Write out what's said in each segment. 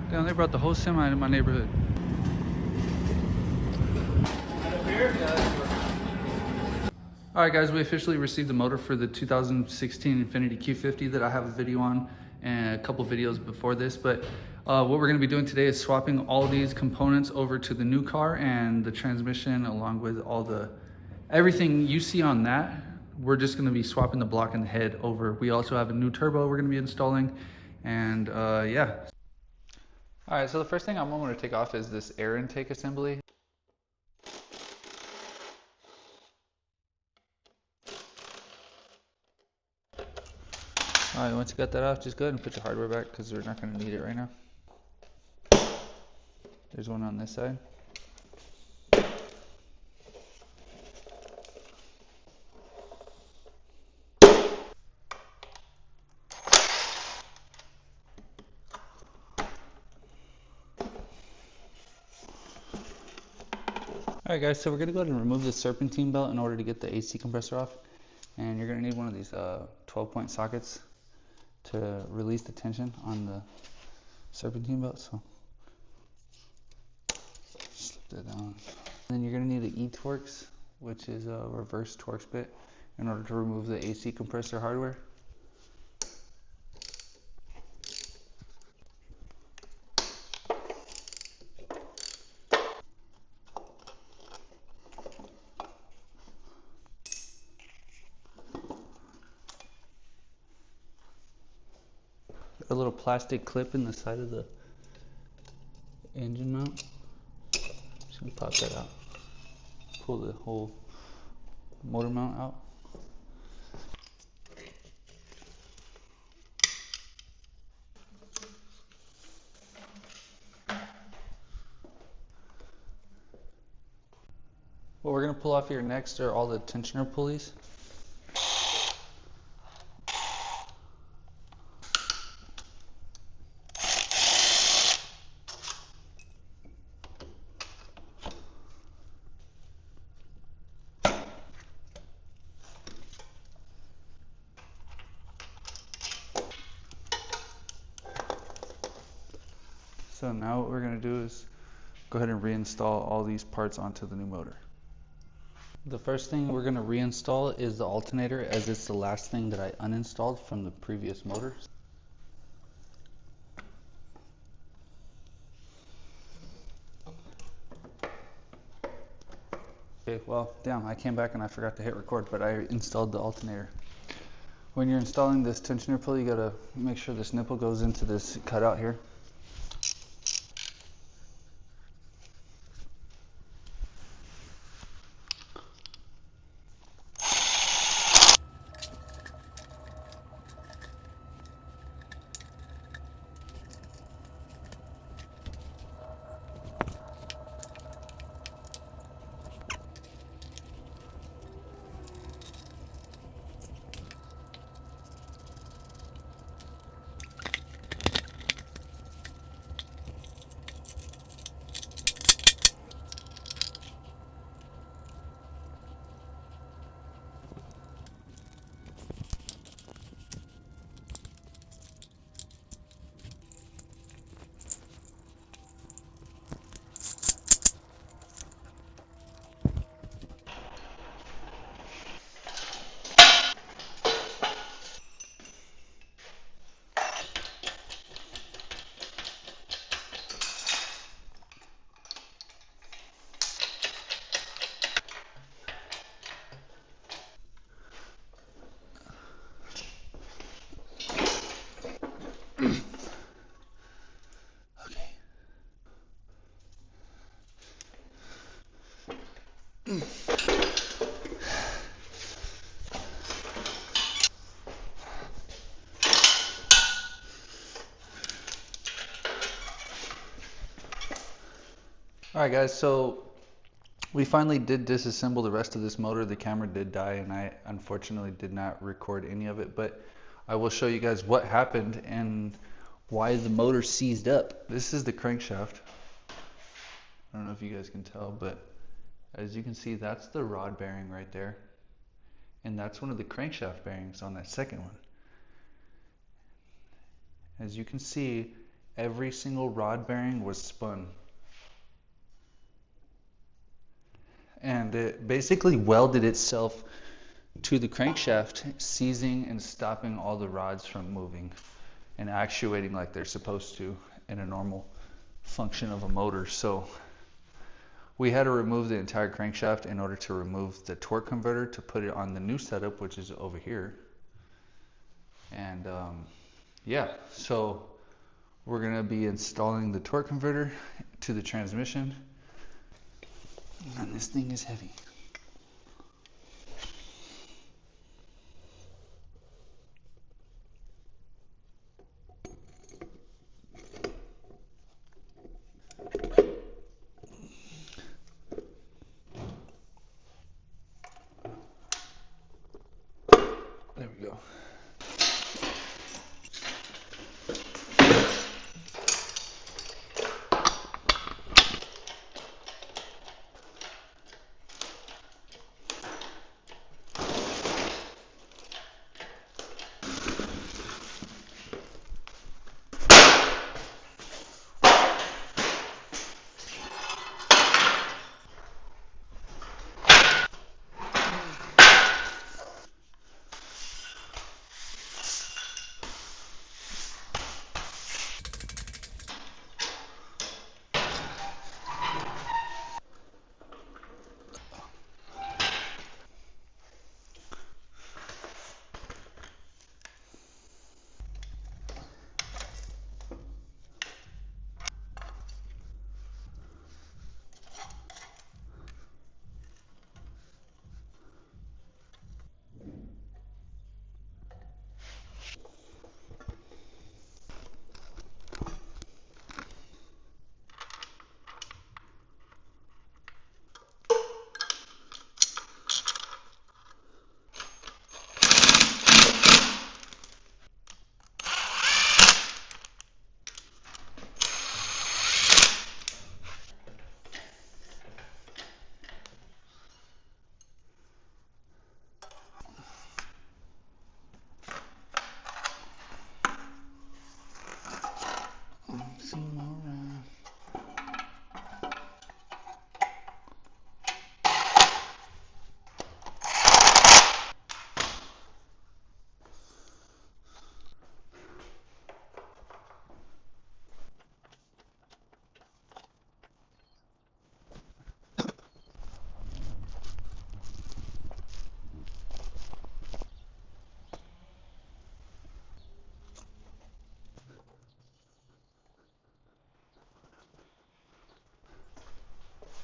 Damn, they brought the whole semi to my neighborhood. Alright guys, we officially received the motor for the 2016 Infiniti Q50 that I have a video on and a couple videos before this, but what we're going to be doing today is swapping all these components over to the new car, and the transmission along with everything you see on that. We're just going to be swapping the block and the head over. We also have a new turbo we're going to be installing, and yeah. Alright, so the first thing I'm going to take off is this air intake assembly. Alright, once you got that off, just go ahead and put your hardware back because we're not going to need it right now. There's one on this side. Alright guys, so we're going to go ahead and remove the serpentine belt in order to get the AC compressor off. And you're going to need one of these 12-point sockets to release the tension on the serpentine belt. So slip that down. And then you're going to need an E-Torx, which is a reverse Torx bit, in order to remove the AC compressor hardware. A little plastic clip in the side of the engine mount. Just gonna pop that out. Pull the whole motor mount out. What we're gonna pull off here next are all the tensioner pulleys. So now what we're going to do is go ahead and reinstall all these parts onto the new motor. The first thing we're going to reinstall is the alternator, as it's the last thing that I uninstalled from the previous motor. Okay, well, damn, I came back and I forgot to hit record, but I installed the alternator. When you're installing this tensioner pulley, you got to make sure this nipple goes into this cutout here. Alright guys, so we finally did disassemble the rest of this motor. The camera did die and I unfortunately did not record any of it, but I will show you guys what happened and why the motor seized up. This is the crankshaft. I don't know if you guys can tell, but as you can see, that's the rod bearing right there. And that's one of the crankshaft bearings on that second one. As you can see, Every single rod bearing was spun. And it basically welded itself to the crankshaft, seizing and stopping all the rods from moving and actuating like they're supposed to in a normal function of a motor. So we had to remove the entire crankshaft in order to remove the torque converter to put it on the new setup, which is over here. And yeah, so we're gonna be installing the torque converter to the transmission. And this thing is heavy. There we go.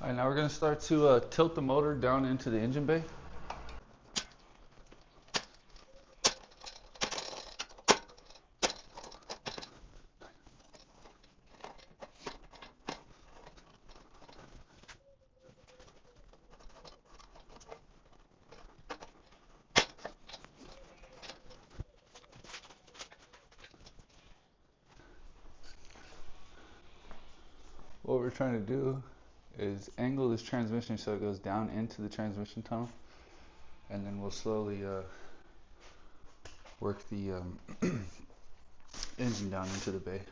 All right, now we're going to start to tilt the motor down into the engine bay. What we're trying to do is angle this transmission so it goes down into the transmission tunnel, and then we'll slowly work the engine down into the bay.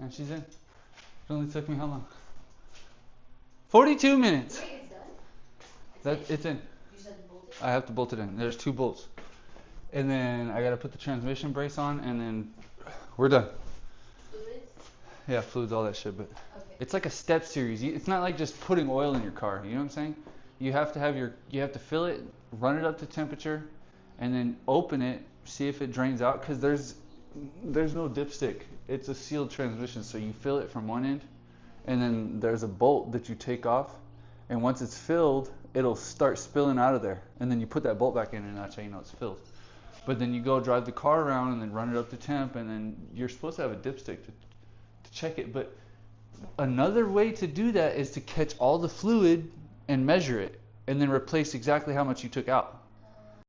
And she's in. It only took me how long? 42 minutes. Wait, it's done? It's in. You said bolt it? I have to bolt it in. There's 2 bolts. And then I gotta put the transmission brace on, and then we're done. Fluids? Yeah, fluids, all that shit, but Okay. it's like a step series. It's not like just putting oil in your car. You know what I'm saying? You have to fill it, run it up to temperature, and then open it, see if it drains out. Cause there's no dipstick. It's a sealed transmission, so you fill it from one end, and then there's a bolt that you take off, and once it's filled, it'll start spilling out of there, and then you put that bolt back in, and that's how you know it's filled. But then you go drive the car around and then run it up to temp, and then you're supposed to have a dipstick to check it. But another way to do that is to catch all the fluid and measure it, and then replace exactly how much you took out.